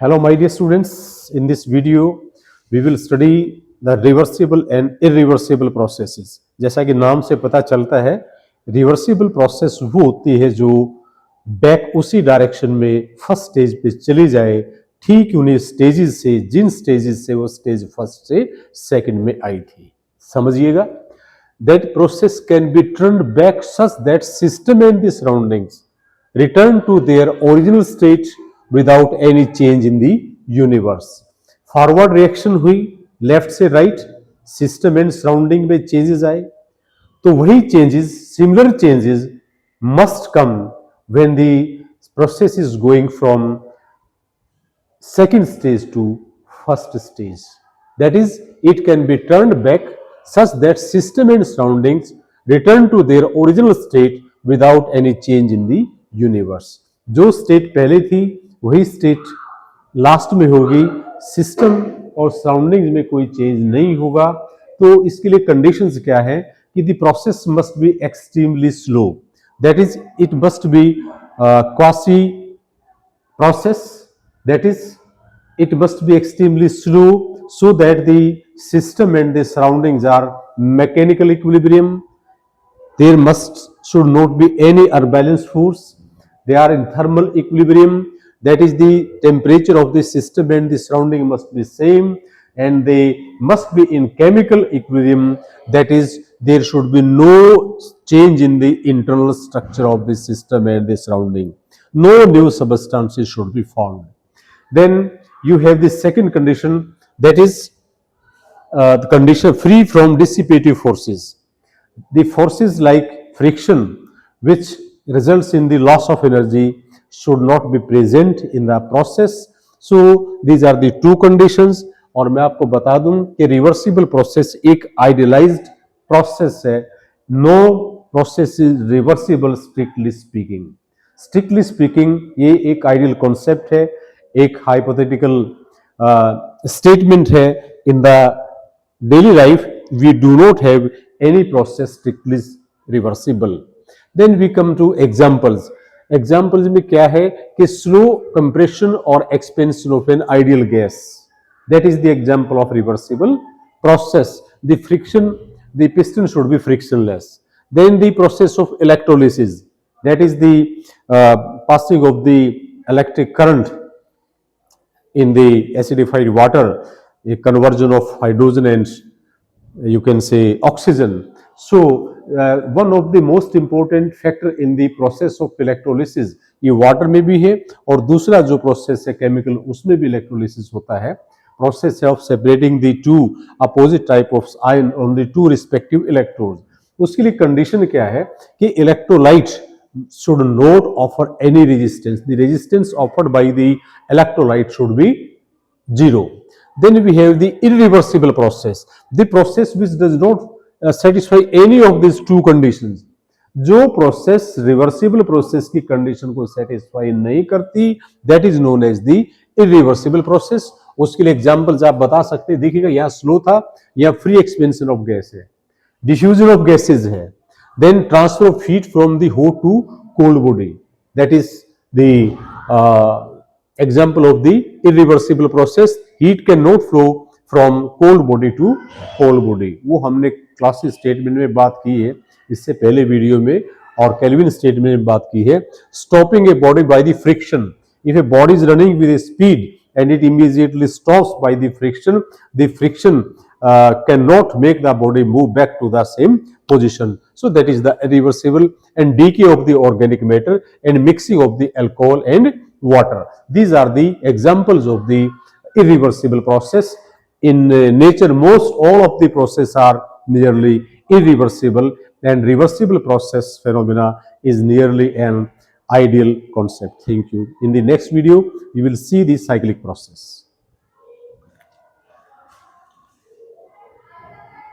Hello, my dear students. In this video, we will study the reversible and irreversible processes. जैसा कि नाम से पता चलता है, रिवर्सिबल प्रोसेस वो होती है जो बैक उसी डायरेक्शन में फर्स्ट स्टेज पे चली जाए, ठीक उन्हीं स्टेजेस से जिन स्टेजेस से वो स्टेज फर्स्ट से सेकंड में आई थी. समझिएगा. That process can be turned back such that system and the surroundings return to their original state without any change in the universe. Forward reaction हुई लेफ्ट से right, system and surrounding में changes आए, तो वही changes, similar changes must come when the process is going from second stage to first stage. That is, it can be turned back such that system and surroundings return to their original state without any change in the universe. जो state पहले थी वही state last में होगी, system और surroundings में कोई change नहीं होगा. तो इसके लिए कंडीशंस क्या है कि the process must be extremely slow. That is, it must be quasi process, that is, it must be extremely slow so that the system and the surroundings are mechanical equilibrium. There should not be any unbalanced force. They are in thermal equilibrium, that is, the temperature of the system and the surrounding must be same, and they must be in chemical equilibrium, that is, there should be no change in the internal structure of the system and the surrounding. No new substances should be formed. Then you have the second condition, that is the condition free from dissipative forces. The forces like friction, which results in the loss of energy, should not be present in the process. So these are the two conditions. और मैं आपको बता दूं कि reversible process एक idealized process है. No process is reversible strictly speaking. Strictly speaking ये एक आइडियल कॉन्सेप्ट है, एक हाइपोथेटिकल स्टेटमेंट है. In the daily life we do not have any process strictly reversible. Then we come to examples. Examples में क्या है कि slow compression or expansion of an ideal gas. That is the example of reversible process. The friction, the piston should be frictionless. Then the process of electrolysis. That is the passing of the electric current in the acidified water, a conversion of hydrogen and you can say oxygen. So one of the most important factor in the process of electrolysis, ये water में भी है और दूसरा जो process है chemical उसमें भी इलेक्ट्रोलिसिस होता है. Process of separating the two opposite type of ion on the two respective electrodes. उसके लिए कंडीशन क्या है कि electrolyte should not offer any resistance. The resistance offered by the electrolyte should be zero. Then we have the irreversible process, the process which does not satisfy any of these two conditions. जो process reversible process की condition को satisfy नहीं करती, that is known as the irreversible process. उसके लिए examples आप बता सकते हैं. देखिएगा यहाँ स्लो था, यहाँ फ्री एक्सपेंशन ऑफ गैस है, डिफ्यूजन ऑफ गैसेज है. Then transfer of heat from the hot to cold body, that is the example of the irreversible process. Heat cannot flow from cold body to cold body. वो हमने classic statement में बात की है इससे पहले video में, और केल्विन स्टेटमेंट में बात की है. Stopping a body by the friction. If a body is running with A speed and it immediately stops by the friction cannot make the body move back to the same position. So that is the irreversible. And decay of the organic matter and mixing of the alcohol and water. These are the examples of the irreversible process. In nature, most all of the processes are nearly irreversible, and reversible process phenomena is nearly an ideal concept. Thank you. In the next video, you will see the cyclic process.